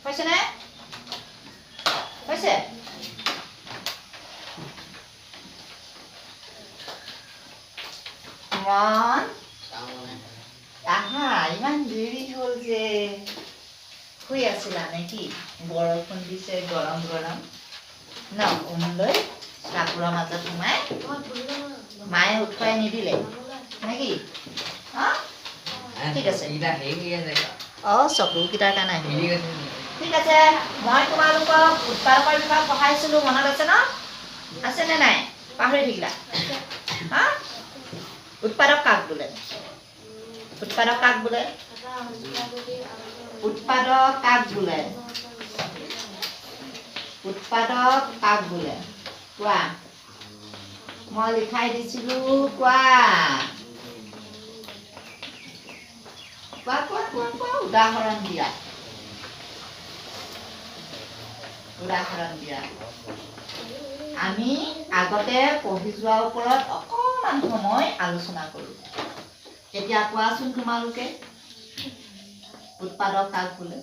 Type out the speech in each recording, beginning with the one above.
হৈছে নে হৈছে মন আহা ইমান দেৰি হ'ল যে শুই আছিলা নেকি বৰষুণ দিছে গৰম গৰম ন উমলৈ কাপোৰৰ মাজত সোমাই মায়ে উঠুৱাই নিদিলে নেকি ঠিক আছে চকুকেইটাৰ কাৰণে ঠিক আছে মই তোমালোকক উৎপাদকৰ বিষয়ে পঢ়াইছিলোঁ মনত আছে ন আছেনে নাই পাহৰি থাকিলা উৎপাদক কাক বোলে উৎপাদক কাক বোলে উৎপাদক কাক বোলে উৎপাদক কাক বোলে কোৱা মই লিখাই দিছিলোঁ কোৱা কোৱা কোৱা কোৱা কোৱা উদাহৰণ দিয়া আমি আগতে পঢ়ি যোৱাৰ ওপৰত অকণমান সময় আলোচনা কৰোঁ এতিয়া কোৱাচোন তোমালোকে উৎপাদক কাক বোলে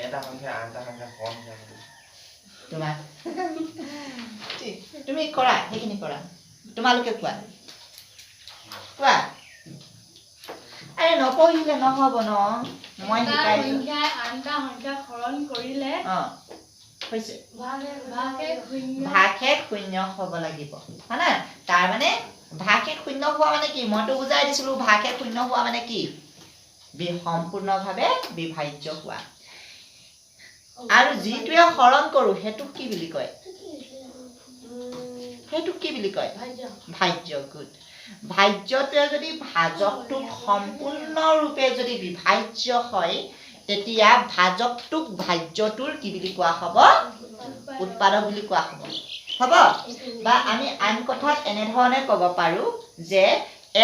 এটা সংখ্যা আনটা সংখ্যা কম তোমাৰ তুমি কৰা সেইখিনি কৰা তোমালোকে কোৱা কোৱা আৰে নপঢ়িলে নহ'ব ন মই শিকাইছোঁ আনটা সংখ্যা হৰণ কৰিলে হৈছে ভাগশেষ শূন্য হ'ব লাগিব হয় না তাৰমানে ভাগশেষ শূন্য হোৱা মানে কি মইতো বুজাই দিছিলোঁ ভাগশেষ শূন্য হোৱা মানে কি সম্পূৰ্ণভাৱে বিভাজ্য হোৱা আৰু যিটোৱে হৰণ কৰোঁ সেইটোক কি বুলি কয় ভাজ্য গুড ভাজ্যটোৱে যদি ভাজকটোক সম্পূৰ্ণৰূপে যদি বিভাজ্য হয় তেতিয়া ভাজকটোক ভাজ্যটোৰ কি বুলি কোৱা হ'ব উৎপাদক বুলি কোৱা হ'ব বা আমি আন কথাত এনেধৰণে ক'ব পাৰোঁ যে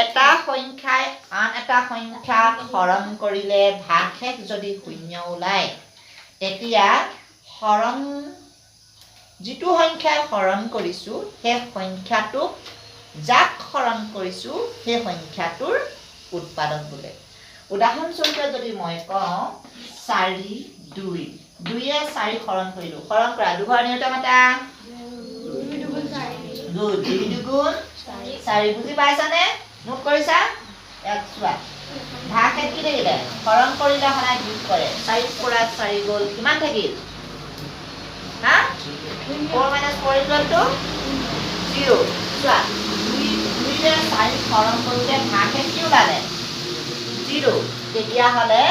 এটা সংখ্যাই আন এটা সংখ্যাক হৰণ কৰিলে ভাগশেষ যদি শূন্য ওলায় তেতিয়া হৰণ যিটো সংখ্যাই হৰণ কৰিছোঁ সেই সংখ্যাটোক যাক হৰণ কৰিছোঁ সেই সংখ্যাটোৰ উৎপাদক বোলে উদাহৰণস্বৰূপে যদি মই কওঁ 4 2 2য়ে 4 হৰণ কৰিলোঁ হৰণ কৰা দুঘৰ নিয়তা মাতা 2 দুগুণ 4 বুজি পাইছানে নোট কৰিছা এক চোৱা ভাগশেষ কি থাকিলে হৰণ কৰিলে সদায় যোগ কৰে 4 পৰা 4 গ'ল কিমান থাকিল 4 - 4 = 0 চোৱা 2ৰে 4 হৰণ কৰোঁতে ভাগশেষ কি ওলালে 0 তেতিয়াহ'লে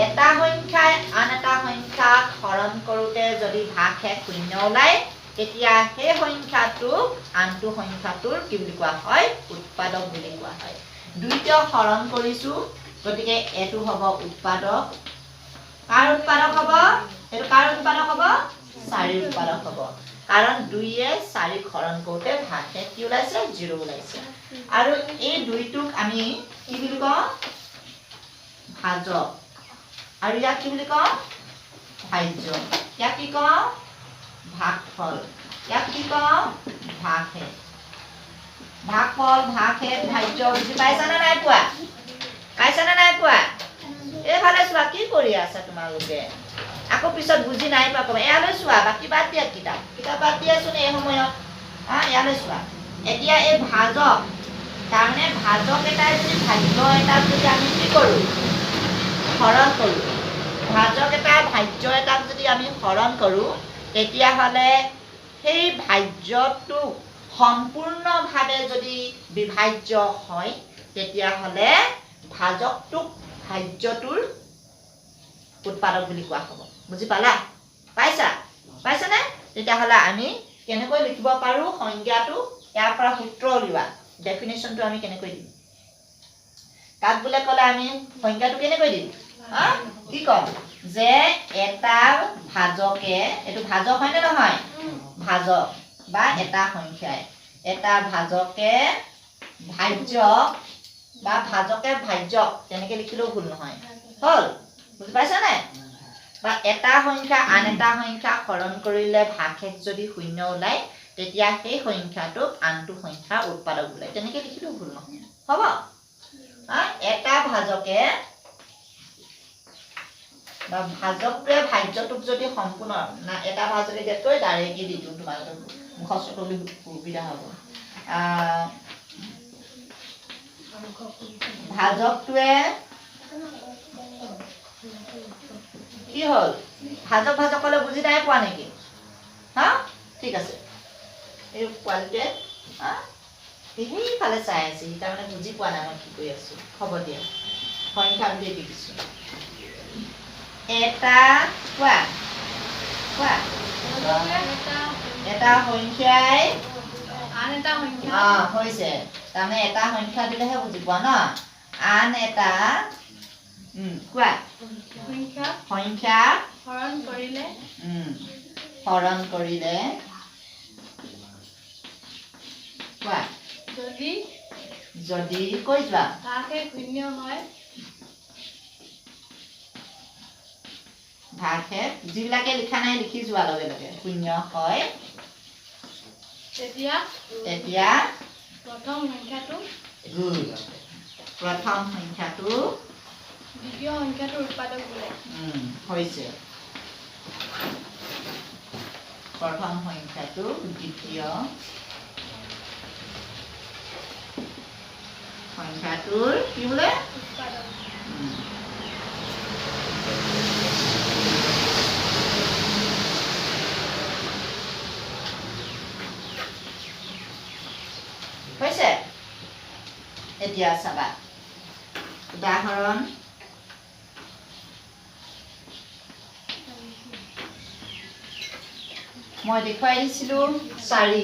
এটা সংখ্যাই আন এটা সংখ্যাক হৰণ কৰোঁতে যদি ভাগশেষ শূন্য ওলায় তেতিয়া সেই সংখ্যাটোক আনটো সংখ্যাটোৰ কি বুলি কোৱা হয় উৎপাদক বুলি কোৱা হয় 2টো হৰণ কৰিছোঁ গতিকে এইটো হ'ব উৎপাদক কাৰ উৎপাদক হ'ব এইটো কাৰ উৎপাদক হ'ব 4 উৎপাদক হ'ব কাৰণ 2য়ে 4 হৰণ কৰোঁতে ভাগশেষ কি ওলাইছে 0 ওলাইছে আৰু এই 2টোক আমি কি বুলি কওঁ ভাজক আৰু ইয়াক কি বুলি কওঁ ভাজ্য ইয়াক কি কওঁ ভাগফল ইয়াক কি কওঁ ভাগশেষ ভাগফল ভাগশেষ ভাজ্য বুজি পাইছানে নাই পোৱা এইফালে চোৱা কি কৰি আছা তোমালোকে আকৌ পিছত বুজি নাই পোৱা ক'বা ইয়ালৈ চোৱা বাকী বাদ দিয়া কিতাপ বাদ দিয়াচোন এই সময়ত ইয়ালৈ চোৱা এতিয়া এই ভাজক তাৰমানে ভাজক এটাই যদি ভাজ্য এটাক যদি আমি কি কৰোঁ হৰণ কৰোঁ ভাজক এটা ভাজ্য এটাক যদি আমি হৰণ কৰোঁ তেতিয়াহ'লে সেই ভাজ্যটোক সম্পূৰ্ণভাৱে যদি বিভাজ্য হয় তেতিয়াহ'লে ভাজকটোক ভাজ্যটোৰ উৎপাদক বুলি কোৱা হ'ব বুজি পাইছানে তেতিয়াহ'লে আমি কেনেকৈ লিখিব পাৰোঁ সংজ্ঞাটো ইয়াৰ পৰা সূত্ৰ উলিওৱা ডেফিনেশ্যনটো আমি কেনেকৈ দিম কাক বোলে ক'লে আমি সংজ্ঞাটো কেনেকৈ দিম কি ক'ম যে এটা ভাজকে এইটো ভাজক হয়নে নহয় ভাজক বা এটা সংখ্যাই এটা ভাজকে ভাজ্যক বা ভাজকে ভাজ্যক তেনেকৈ লিখিলেও ভুল নহয় হ'ল বুজি পাইছানে বা এটা সংখ্যা আন এটা সংখ্যা হৰণ কৰিলে ভাগশেষ যদি শূন্য ওলায় তেতিয়া সেই সংখ্যাটোক আনটো সংখ্যাৰ উৎপাদক বোলে তেনেকৈ লিখিলেও ভুল নহয় হ'ব এটা ভাজকে বা ভাজকটোৱে ভাজ্যটোক যদি সম্পূৰ্ণ না এটা ভাজকে দিয়াতকৈ ডাইৰেক্টলি দি দিওঁ তোমালোকৰ মুখস্থ কৰিবলৈ সুবিধা হ'ব ভাজকটোৱে কি হ'ল ভাজকলে বুজি নাই পোৱা নেকি হা ঠিক আছে এই পোৱালিটোৱে সেইফালে চাই আছে সি তাৰমানে বুজি পোৱা নাই মই কি কৈ আছোঁ হ'ব দিয়া সংখ্যা বুলি দি দিছোঁ এটা কোৱা কোৱা এটা সংখ্যাই আন এটা সংখ্যা হৈছে তাৰমানে এটা সংখ্যা দিলেহে বুজি পোৱা ন আন এটা কোৱা সংখ্যা হৰণ কৰিলে কোৱা যদি কৈ যোৱা ভাগে শূন্য হয় ভাগে যিবিলাকে লিখা নাই লিখি যোৱাৰ লগে লগে শূন্য হয় তেতিয়া প্ৰথম সংখ্যাটো দ্বিতীয় সংখ্যাটোৰ উৎপাদক বোলে হৈছে প্ৰথম সংখ্যাটো দ্বিতীয় সংখ্যাটোৰ কি বোলে উৎপাদক হৈছে এতিয়া চাবা উদাহৰণ মই দেখুৱাই দিছিলো 4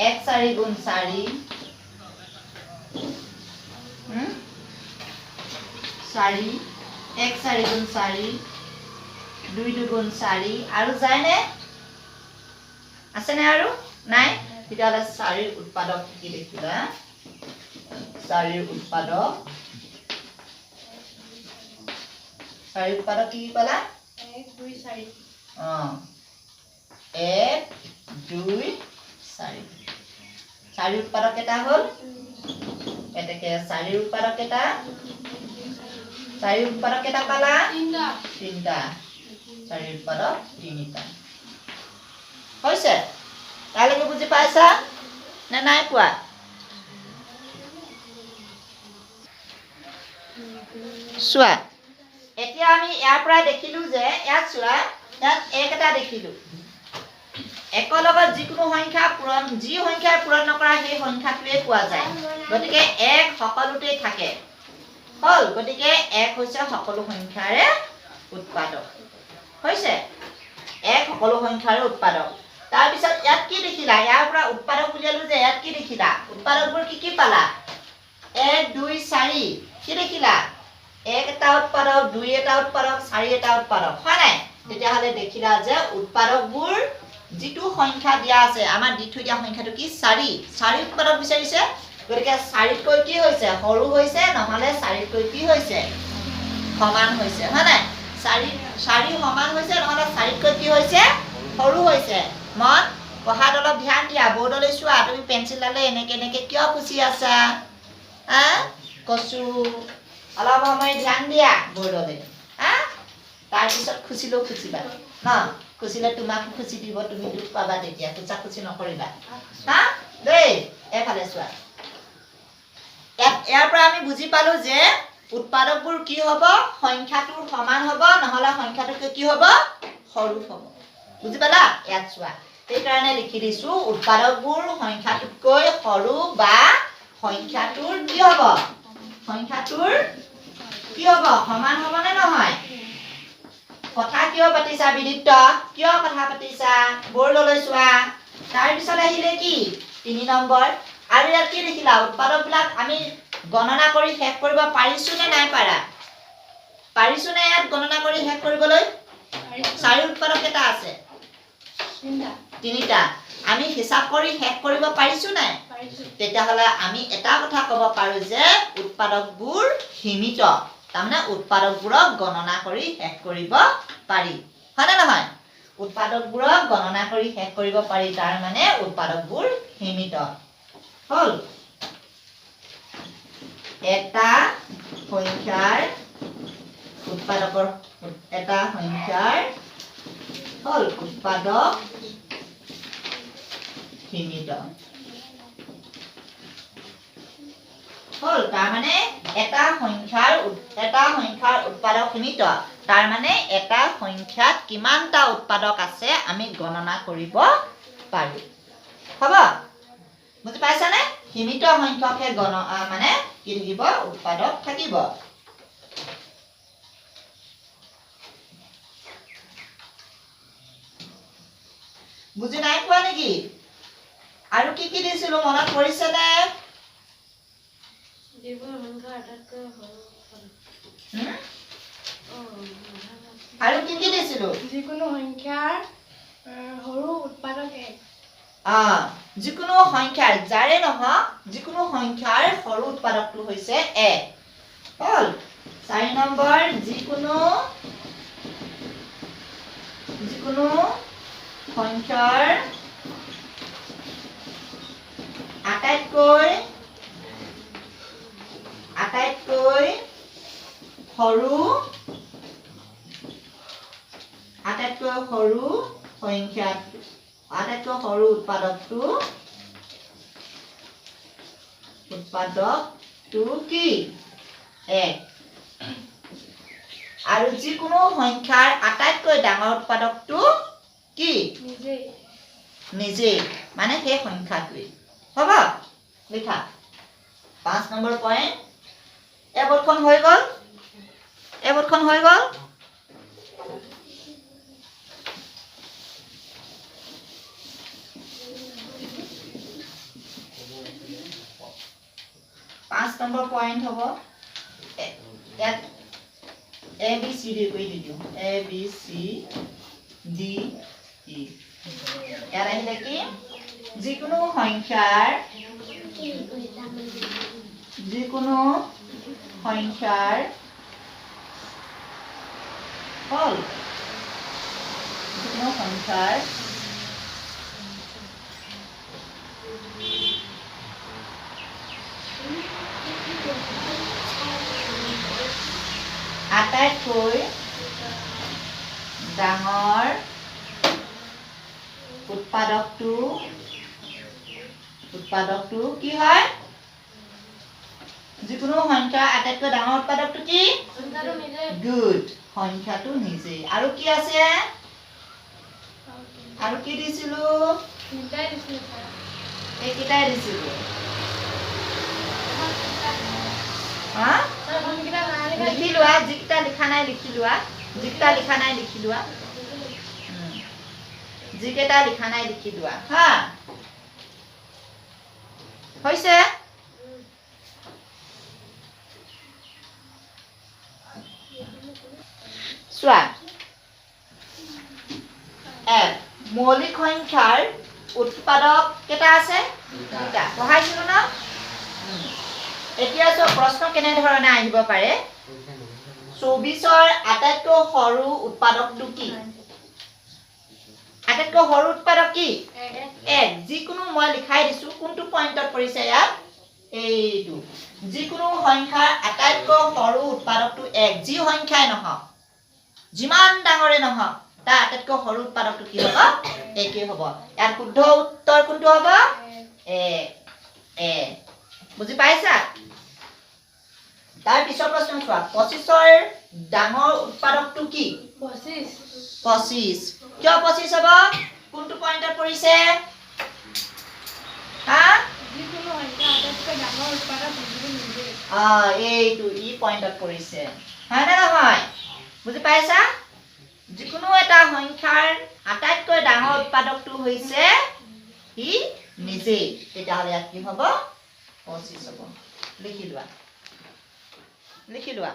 1 4 গুণ 4 4 1 4 গুণ 4 2 2 গুণ 4 আৰু যায়নে আছেনে আৰু নাই তেতিয়াহ'লে 4 উৎপাদক কি দেখিলা 4 উৎপাদক কি পালা 1 2 4 1 2 4 4 উৎপাদক কেইটা হ'ল এতেকে 4 উৎপাদক কেইটা 4 উৎপাদক কেইটা পালা তিনটা 4 উৎপাদক তিনিটা হৈছে তালৈকে বুজি পাইছা নে নাই পোৱা চোৱা এতিয়া আমি ইয়াৰ পৰা দেখিলো যে ইয়াত চোৱা ইয়াত এক এটা দেখিলো একৰ লগত যিকোনো সংখ্যা পূৰণ যি সংখ্যাৰ পূৰণ নকৰা সেই সংখ্যাটোৱে পোৱা যায় গতিকে এক সকলোতেই থাকে হ'ল গতিকে এক হৈছে সকলো সংখ্যাৰে উৎপাদক হৈছে এক সকলো সংখ্যাৰে উৎপাদক তাৰ পিছত ইয়াত কি দেখিলা ইয়াৰ পৰা উৎপাদক উলিয়ালো যে ইয়াত কি দেখিলা উৎপাদকবোৰ কি পালা 1 2 4 কি দেখিলা 1 এটা উৎপাদক 2 এটা উৎপাদক 4 এটা উৎপাদক হয় নাই তেতিয়াহ'লে দেখিলা যে উৎপাদকবোৰ যিটো সংখ্যা দিয়া আছে আমাৰ দি থৈ দিয়া সংখ্যাটো কি 4 উৎপাদক বিচাৰিছে গতিকে 4তকৈ কি হৈছে সৰু হৈছে নহলে 4তকৈ কি হৈছে সমান হৈছে হয় নাই 4 সমান হৈছে নহলে 4তকৈ কি হৈছে সৰু হৈছে মন পঢ়াত অলপ ধ্যান দিয়া বৰ্ডলৈ চোৱা তুমি পেঞ্চিলডালে এনেকে কিয় খুচি আছা কচু অলপ সময় ধ্যান দিয়া বৰ্ডলৈ তাৰ পিছত খুচিলেও খুচিবা ন খুচিলে তোমাক খুচি দিব তুমি দুখ পাবা তেতিয়া খুচা খুচি নকৰিবা দেই এফালে চোৱা ইয়াৰ পৰা আমি বুজি পালো যে উৎপাদকবোৰ কি হ'ব সংখ্যাটোৰ সমান হ'ব নহলে সংখ্যাটোতকৈ কি হ'ব সৰু হ'ব বুজি পালা ইয়াত চোৱা সেইকাৰণে লিখি দিছো উৎপাদকবোৰ সংখ্যাটোতকৈ সৰু বা সংখ্যাটোৰ কি হ'ব সংখ্যাটোৰ কি হ'ব সমান হ'ব নে নহয় কথা কিয় পাতিছা বিদিপ্ত কিয় কথা পাতিছা বৰ্ডলৈ চোৱা তাৰ পিছত আহিলে কি 3 নম্বৰ আৰু ইয়াত কি দেখিলা উৎপাদকবিলাক আমি গণনা কৰি শেষ কৰিব পাৰিছো নে নাই পাৰা পাৰিছো নে ইয়াত গণনা কৰি শেষ কৰিবলৈ 4 উৎপাদক কেইটা আছে তিনিটা আমি হিচাপ কৰি শেষ কৰিব পাৰিছো নাই তেতিয়াহ'লে আমি এটা কথা ক'ব পাৰো যে উৎপাদকবোৰ সীমিত তাৰমানে উৎপাদকবোৰক গণনা কৰি শেষ কৰিব পাৰি হয়নে নহয় উৎপাদকবোৰক গণনা কৰি শেষ কৰিব পাৰি তাৰ মানে উৎপাদকবোৰ সীমিত হ'ল এটা সংখ্যাৰ উৎপাদকৰ এটা সংখ্যাৰ হ'ল উৎপাদক সীমিত হ'ল তাৰ মানে এটা সংখ্যাৰ উৎপাদক সীমিত তাৰ মানে এটা সংখ্যাত কিমানটা উৎপাদক আছে আমি গণনা কৰিব পাৰো হ'ব বুজি পাইছানে সীমিত সংখ্যকহে মানে কি থাকিব উৎপাদক থাকিব বুজি নাই পোৱা নেকি আৰু কি দিছিলো মনত পৰিছে নে যিবোৰ সংখ্যা আটাইতকৈ আৰু কি দিছিলো যিকোনো সংখ্যাৰ সৰু উৎপাদক 1 যিকোনো সংখ্যাৰ যাৰে নহওক যিকোনো সংখ্যাৰ সৰু উৎপাদকটো হৈছে 1 হ'ল 4 নম্বৰ যিকোনো সংখ্যাৰ আটাইতকৈ সৰু উৎপাদকটো কি 1 আৰু যিকোনো সংখ্যাৰ আটাইতকৈ ডাঙৰ উৎপাদকটো কি নিজে মানে সেই সংখ্যাটোৱে হ'ব লিখা 5 নম্বৰ পইণ্ট এই বৰ্ডখন হৈ গ'ল পাঁচ নম্বৰ পইণ্ট হ'ব ইয়াত A B C D কৰি দিওঁ A B C D E ইয়াত আহিলে কি যিকোনো সংখ্যাৰ হ'ল যিকোনো সংখ্যাৰ আটাইতকৈ ডাঙৰ উৎপাদকটো কি হয় যিকোনো সংখ্যাৰ আটাইতকৈ ডাঙৰ উৎপাদকটো কি গুড সংখ্যাটো নিজে আৰু কি আছে আৰু কি দিছিলো এইকেইটাই দিছিলো লিখি লোৱা যিকেইটা লিখা নাই লিখি লোৱা যিকেইটা লিখা নাই লিখি লোৱা হা হৈছে চোৱা মৌলিক সংখ্যাৰ উৎপাদক কেইটা আছে দুটা পঢ়াইছিলো ন এতিয়া প্ৰশ্ন কেনেধৰণে আহিব পাৰে 24ৰ আটাইতকৈ সৰু উৎপাদকটো কি আটাইতকৈ সৰু উৎপাদক কি 1 যিকোনো মই লিখাই দিছো কোনটো পইণ্টত পৰিছে ইয়াত এইটো যিকোনো সংখ্যাৰ আটাইতকৈ সৰু উৎপাদকটো 1 যি সংখ্যাই নহওক যিমান ডাঙৰে নহওক তাৰ আটাইতকৈ সৰু উৎপাদকটো কি হ'ব একে হ'ব ইয়াৰ শুদ্ধ উত্তৰ কোনটো হ'ব এ বুজি পাইছা তাৰ পিছৰ প্ৰশ্ন চোৱা 25ৰ ডাঙৰ উৎপাদকটো কি 25 কিয় 25 হ'ব কোনটো পইণ্টত পৰিছে যিকোনো সংখ্যা আটাইতকৈ ডাঙৰ উৎপাদক নিজে এইটো ই পইণ্টত পৰিছে হয় না নহয় বুজি পাইছা যিকোনো এটা সংখ্যাৰ আটাইতকৈ ডাঙৰ উৎপাদকটো হৈছে ই নিজে তেতিয়াহ'লে ইয়াত কি হ'ব 25 হ'ব লিখি লোৱা